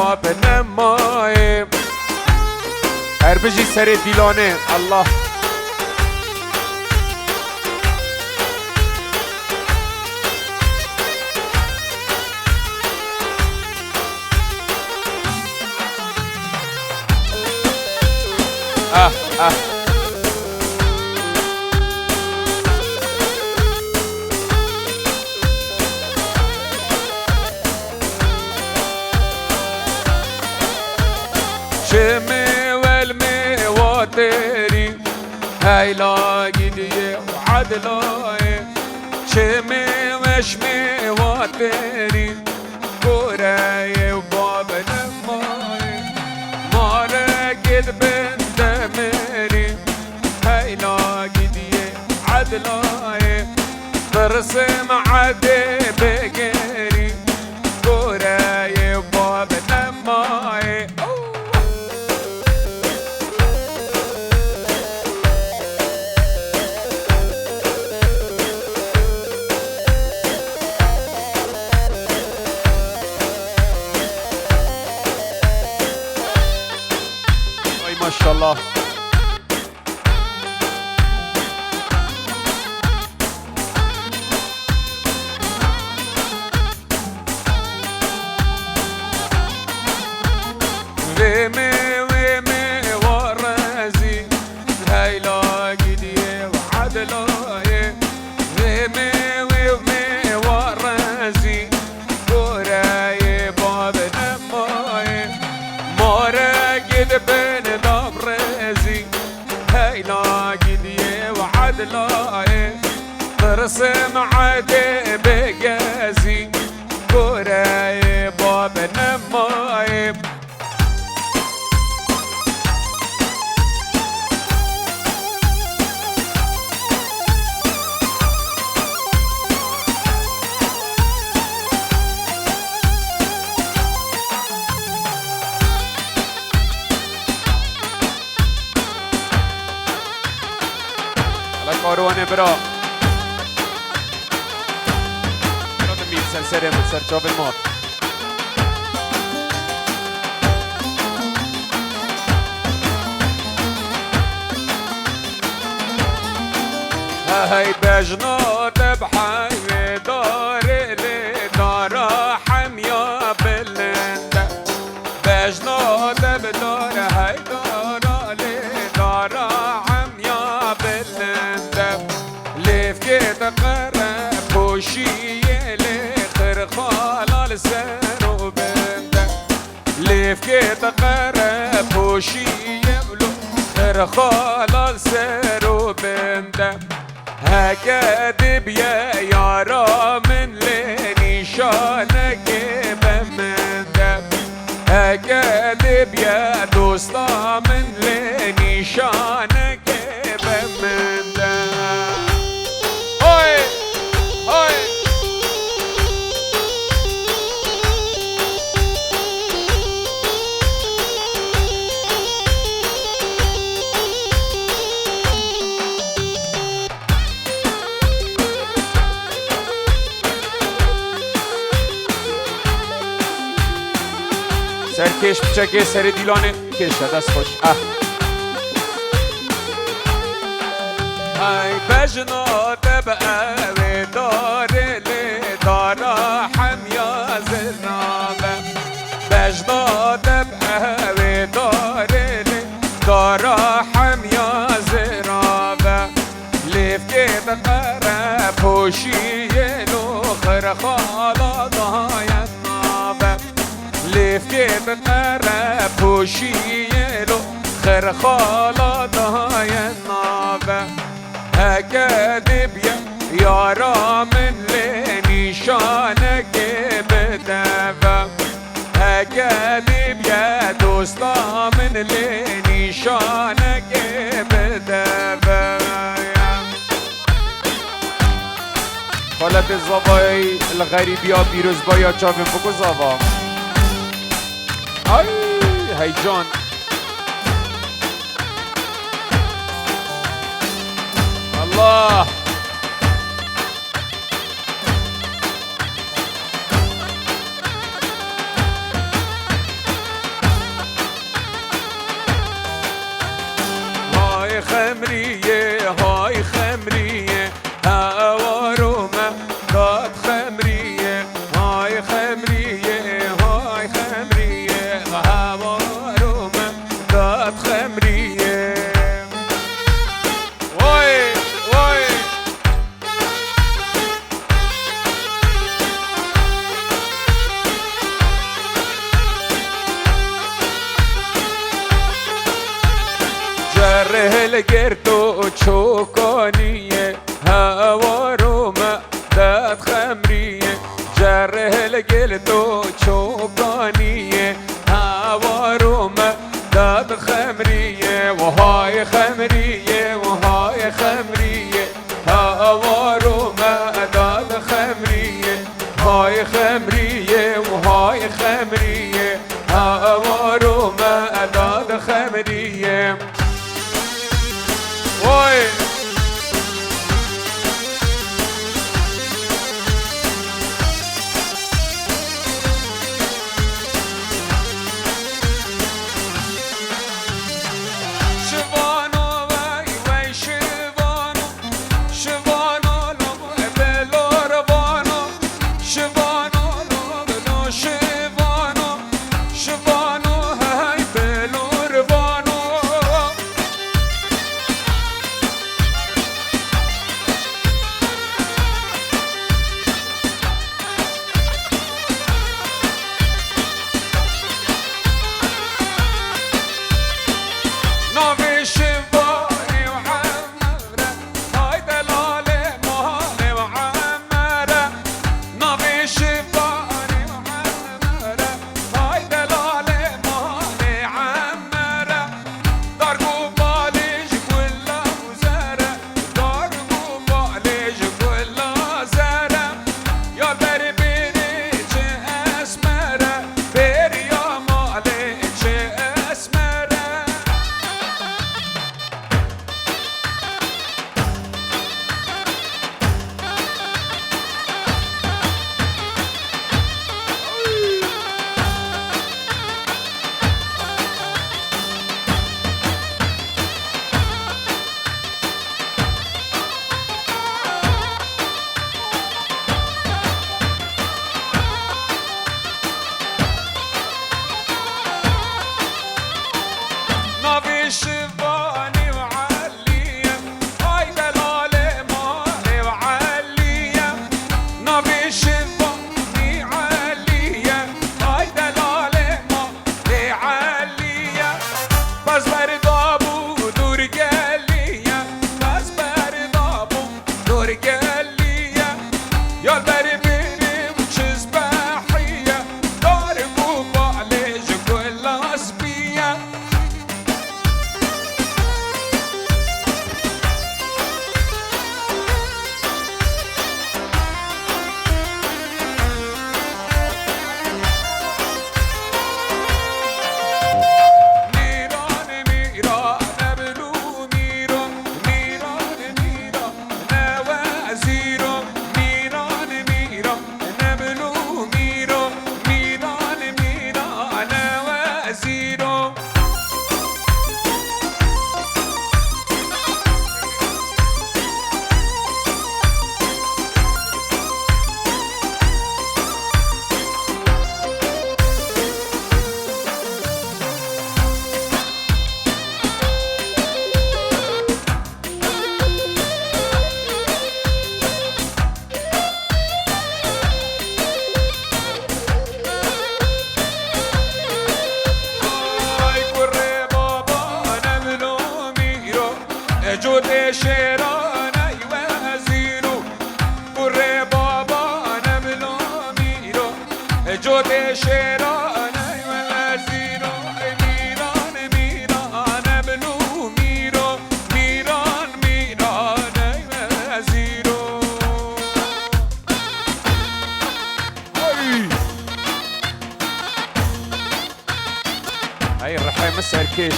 باب نمای هر بجی سر دیلانه الله شمي والمي واتري هاي لا جديه وعدلاي شمي وشمي واتري كوراي وباب نماي ما رقد بنت مري هاي لا جديه عدلاي برسم عدي بقري كوراي وباب نماي ما شاء الله ويمي ورازي هاي لا جديه وعدلاي ويمي ورازي وراي باب نماي ما راقد بين هاي لا جديه وعدلاي برسم عدي بقازي كوراي باب نماي کاروان برا میل سلسله من سرچاو المار هاي بجنات بحي داري لي دارا حميا بلند بجنات بدار هاي دارا لي دارا حميا بلند لفكيت قرب بوشية لخر خالال سنو بند لفكيت قرب بوشية لخر خالال سنو بند هكذب يا يارا من لنشانك بمند هكذب يا دوستا من لنشانك بمند هاي هاي سرکش بچکه سر دیلانه کشه دست خوش ای بجنات بقوی داره لی دارا حمیا زنابه بجنات بقوی داره لی دارا حمیا زنابه لفکت قره پوشیه لخر خالا دایت نابه لفكيت قرب پوشیه لو خر خالا دای نابه هکدی بیا یارا من لنشانک بدوه هکدی بیا دوستا من لنشانک بدوه حالت زوای الغریبی ها بیروز بایا چاویم بگو زوا ای هیجان الله القرتو تشوكونية هاورو ما دات خمرية جره القرتو تشوكونية هاورو ما دات خمرية وهاي خمرية وهاي خمرية هاورو ما دات خمرية هاي خمرية وهاي خمرية هاورو ما دات خمرية وي جود شيرانا يوازيرو قري بابا نبلو ميرو جود شيرانا يوازيرو ميران ميران نبلو ميرو ميران ميران يوازيرو هاي الرحيم مسهر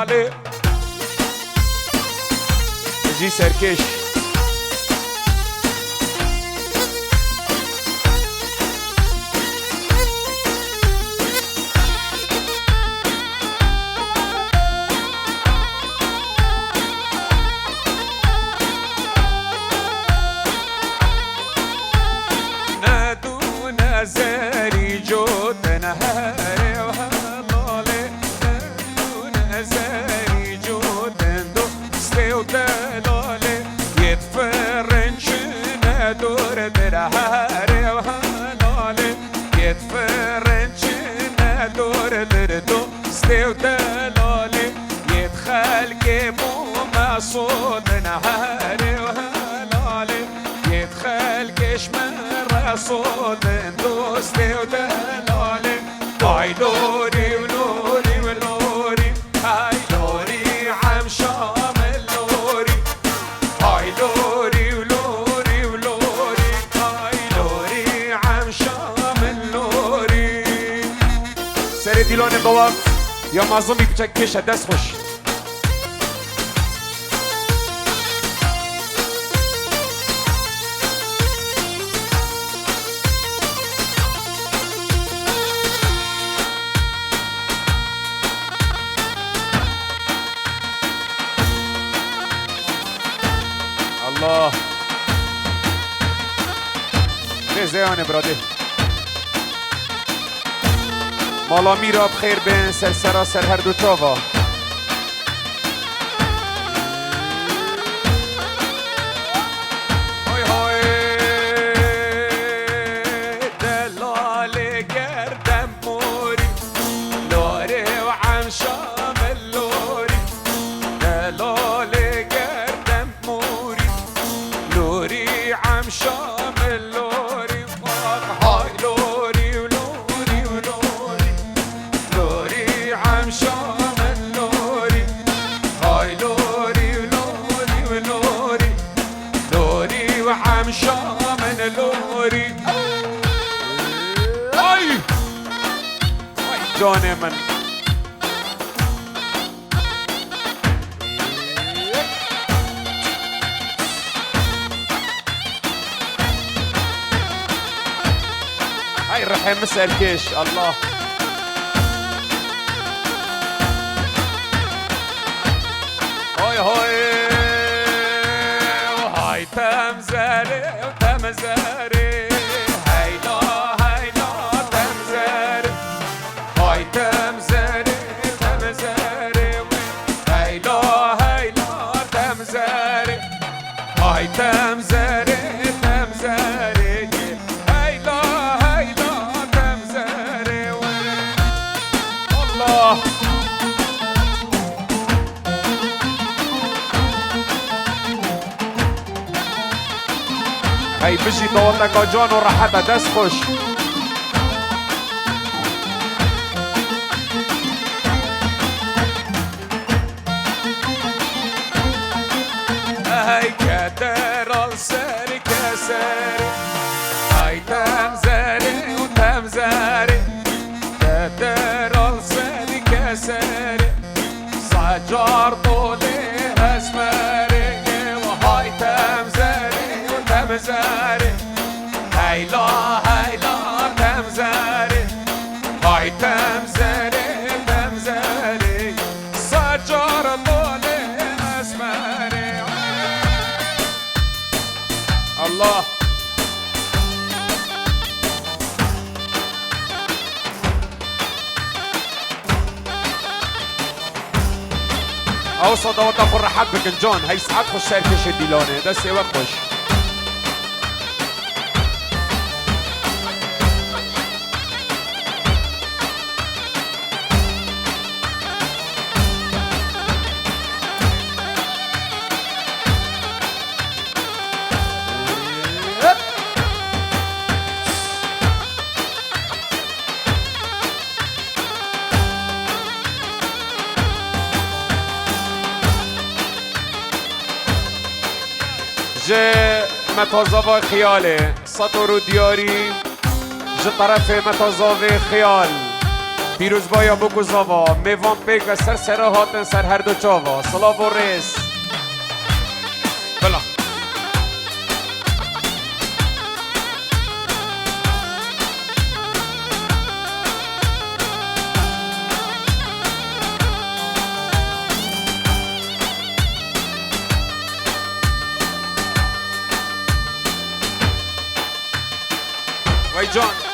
دلاله جي سركش زاري جود نهاري وهالله نادون زاري جود ندو ستيو دلالي يتفرنش ندور درهاري وهالله يتفرنش ندور دردو ستيو دلالي يدخل كيمو مصود نهاري وهالله يدخل كشمر صوت دوستي ودلالي هاي لوري ولوري ولوري هاي لوري عم شام اللوري هاي لوري ولوري ولوري هاي لوري عم شام اللوري سري ديلوني بوقت يا معظمي بتشكش هدس خوش الله ليه زيانه برادي مالا میرا بخیر بین سر سر هر دو تاوا های های دلاله گردم موری لاره و عم شام اللوری دلاله گردم موری لوري عم شام اللوري هاي لوري ولوري ولوري لوري عم شام اللوري هاي لوري ولوري ولوري لوري وعم شام اللوري هاي جوني من هاي الرحيم مسألكيش الله هاي هاي وهاي تمزاري وتمزاري هاي لا تمزاري هاي تمزاري تمزاري هاي لا تمزاري هاي تمزاري تمزاري هاي بجي طولتك جون وراحتها دس خوش هاي كدر الساري كساري هاي تمزاري وتمزاري كدر الساري كساري صجار طولي اسماري وهاي تمزاري وتمزاري هاي لا تمزاري هاي تمزاري تمزاري صجار طولي اسماري الله اوصل دوت افر حبك جون هي ساعات خوش شركه ديلوني ده سوا خوش جه متازاوی خیاله سطور و دیاری جه طرف متازاوی خیال پیروز بایا بگو زاوا میوان پیک سر سر هاتن سر هر دو چاوا سلاو و ریس بلا وای جان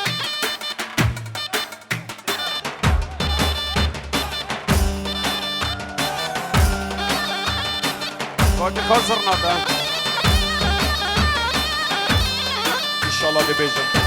باقی خازر نده انشالله ببیجم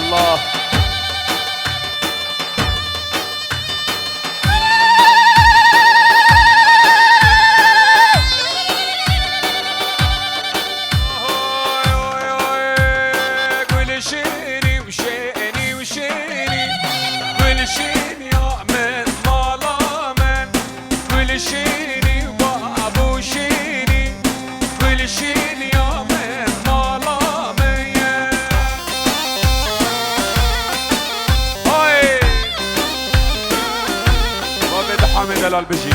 الله قول شيني وشيني وشيني قول شيني يا من ظلام قول شيني وابو شيني قول شيني يا من ظلام حامد الالبجي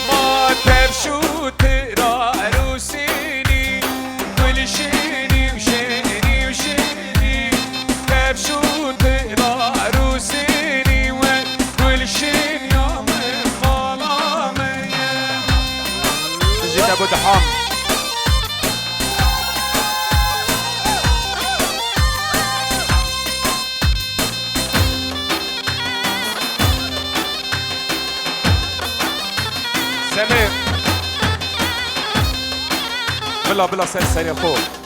ما تبشو ترى عروسيني كل شيني وشيني وشيني تبشو ترى عروسيني وكل شيني يوم الظلام تجي ابو دحام سمير بلا سرسري اخوه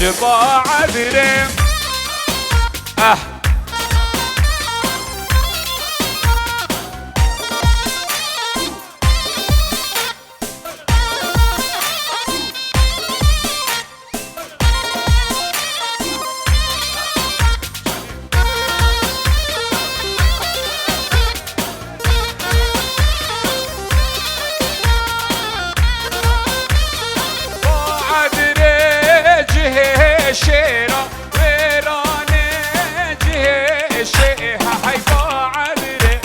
جبا عذري شيرة ويراني جه شيها هاي بعدري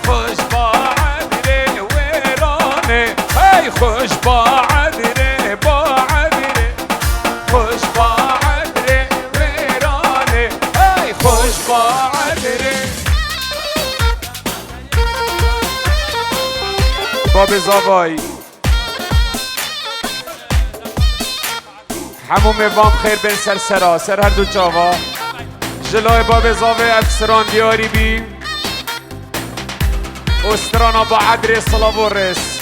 خوش بعدري ويراني هاي خوش بعدري بعدري خوش بعدري ويراني هاي خوش بعدري بابي زاباي همون میوام خیر بین سر سراسر هر دو جاوا جلوی باب زاوه افسران دیاری بی استرانا با عدر صلاب و رس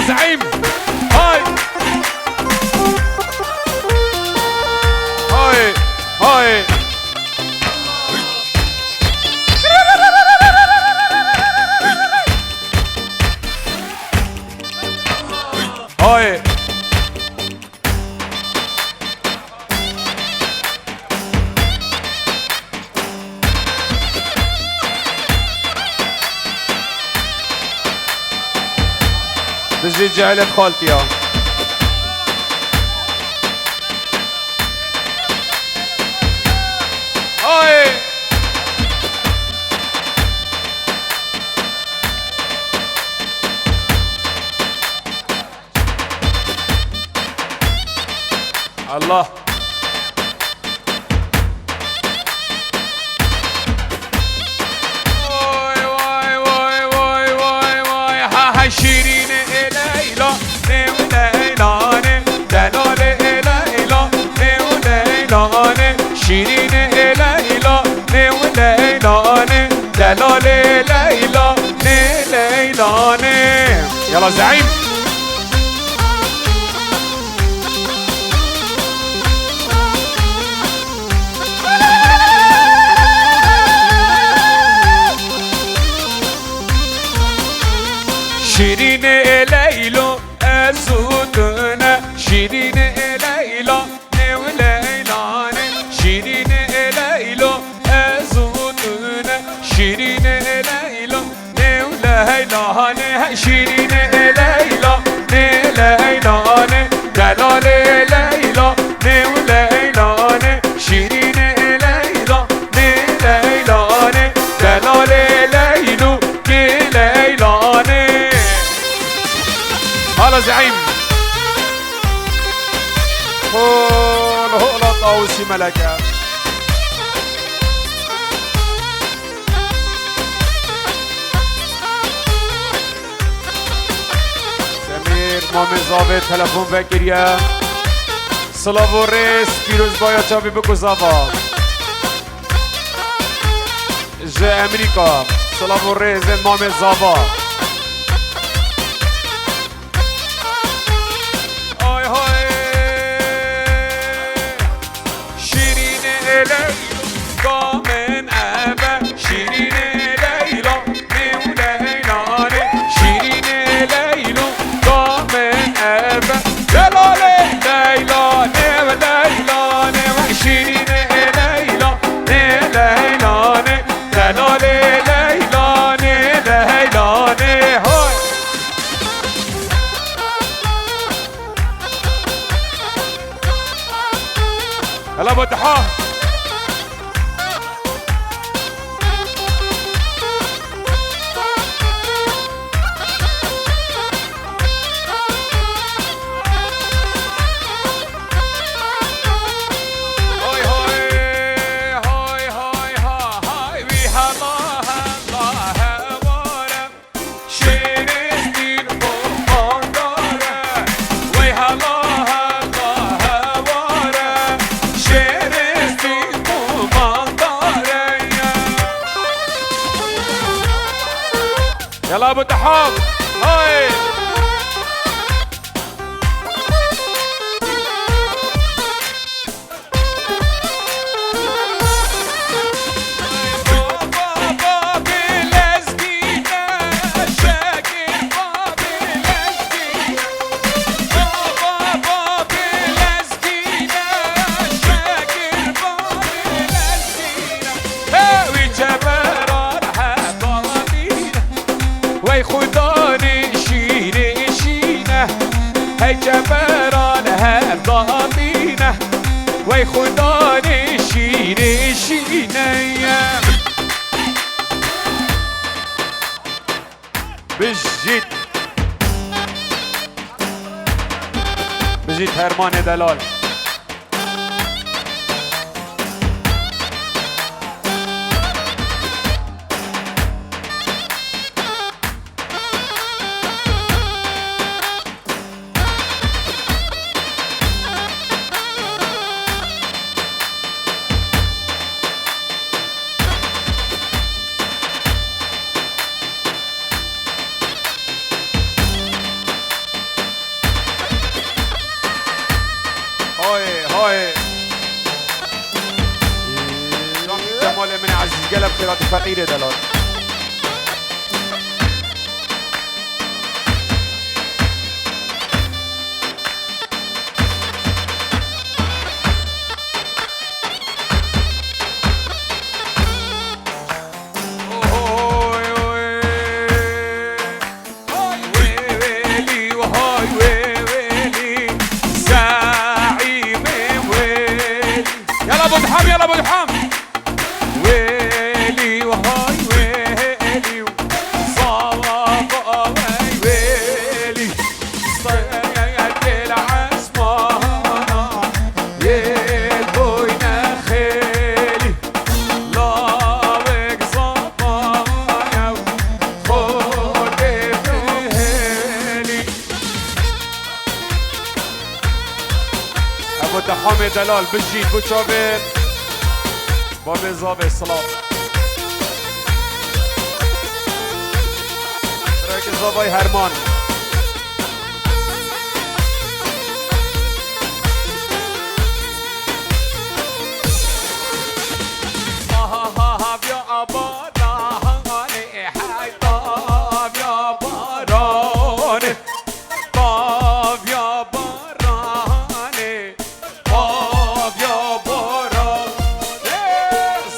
زعيم. هاي هاي هاي هاي بجي جعلت خالتي يا هاي الله واي واي واي واي واي واي ها هاي شيرين ليلى وليلاني دلال ليلى وليلاني شيرين ليلى وليلاني دلال ليلى ليلاني يلا زعيم شيرين ليلى أزودنا شيرين ليلى وليلاني شيرين ليلى أزودنا شيرين ليلى وليلاني شيرين ليلى ليلاني دلال ليلى وليلاني شيرين ليلى ليلاني دلال ليلى ليلاني هلا زعيم هلا طاوسي ملكة سمير مامي زاوه تلفون بگیریا سلاو و ریس پیروز بایا چاوی بکو زاوا جه امریکا سلاو و ریس مامي زاوا من أبا شيرين ليلى وليلاني شيرين ليلى من أبا دلال ليلى وليلاني شيرين ليلى ليلاني دلال ليلاني ليلاني هاي هلا بطحان يلا ابو تحام هاي خداني شيري شينه هاي جبران هالضامينه وي خداني شيري شينه بجيت هرمان دلال قلب خيرات فقير دلال يلا ابو دحام ويلي وهاي ويلي صابا ويلي صياد العسمانة يلبوينا خيلي لاوك صبايا وخود فهيلي ابو دحام دلال بجيت بوشوفين بابي زابي السلام راكي زابي هرمان طاب يا باراني حي طاب يا باراني طاب يا باراني طاب يا باراني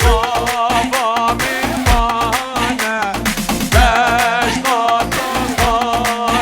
صابا من معنا باش نطلع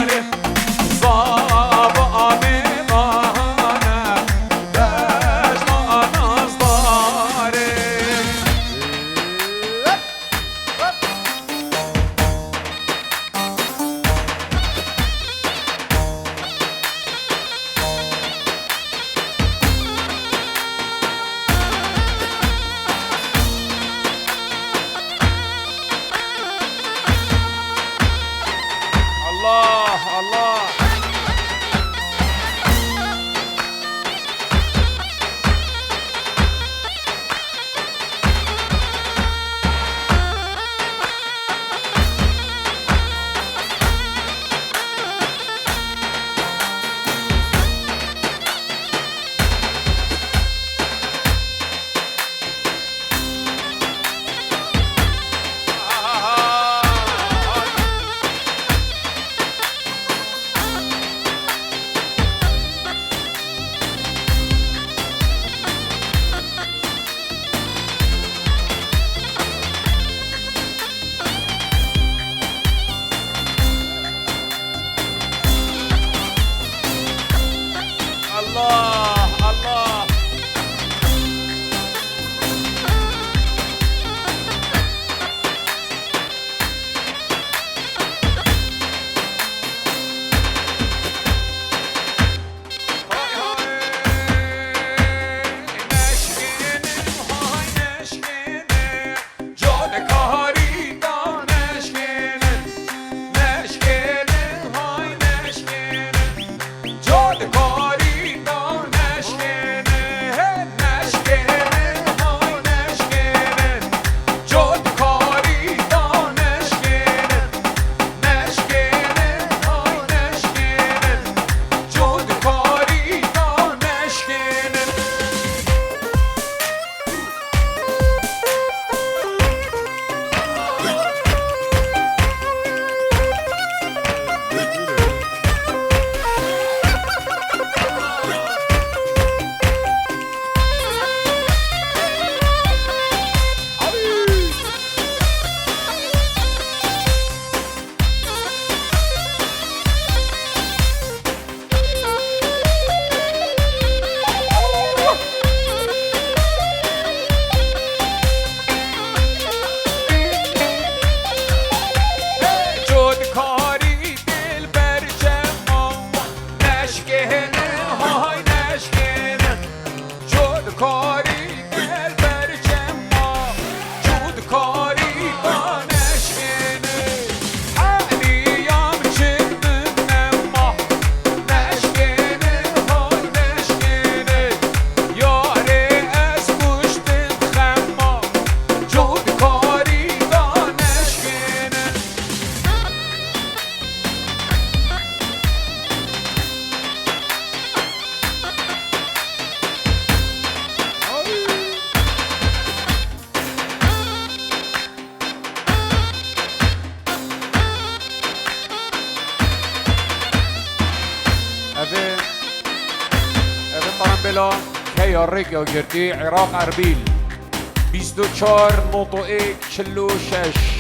ریکا گردی عراق اربیل 24 نقطه 46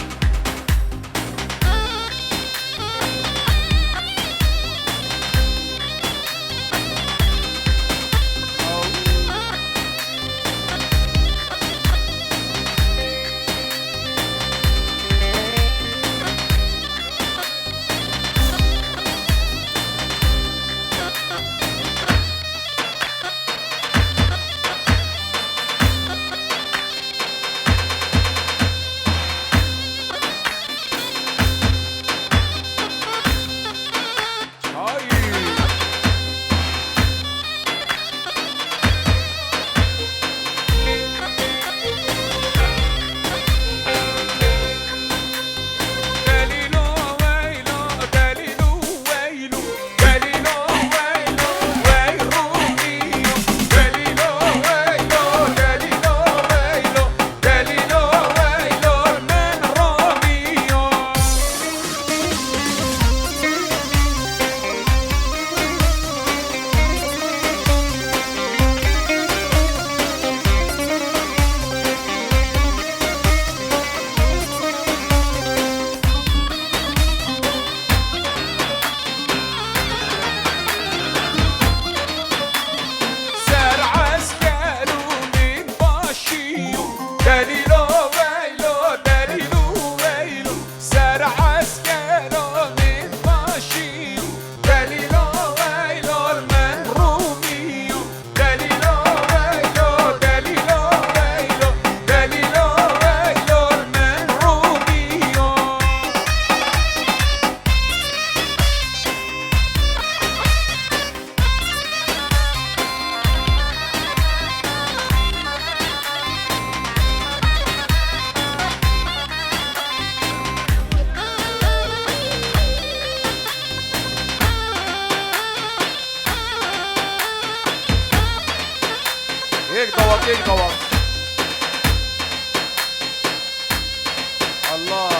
یک دوام الله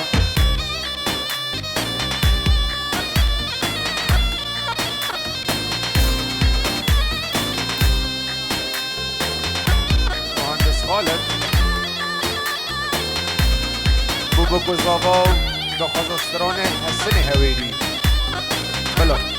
مهندس خالد بوبو کوزاوا دو خازستران حسن هویری بلا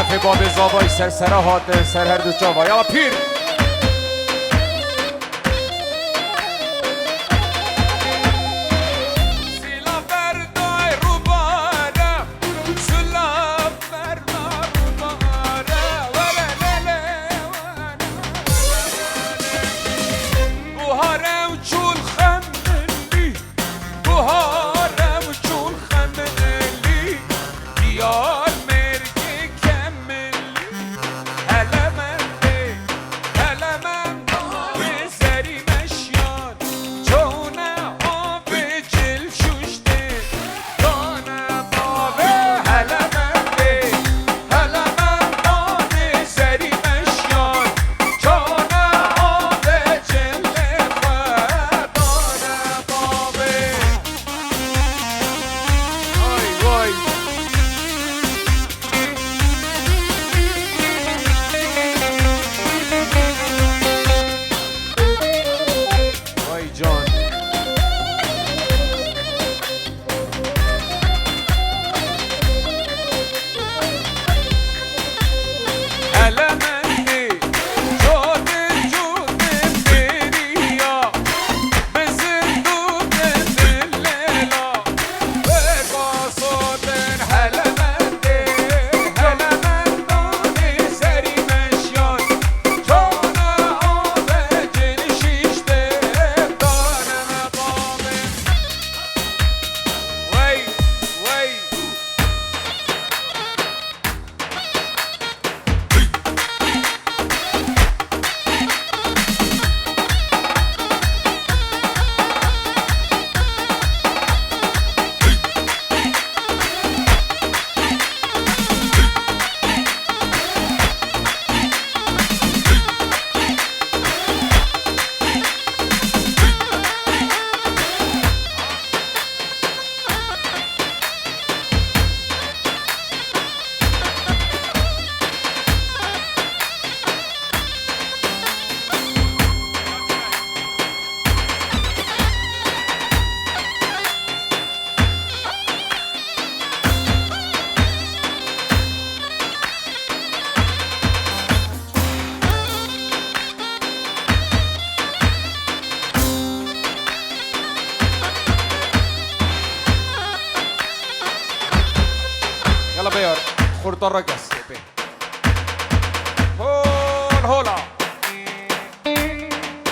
طرف باب زابای سرسره هاتن سر هر دو چاوا یا پیر يلا بيار خورد الرقص هول هولا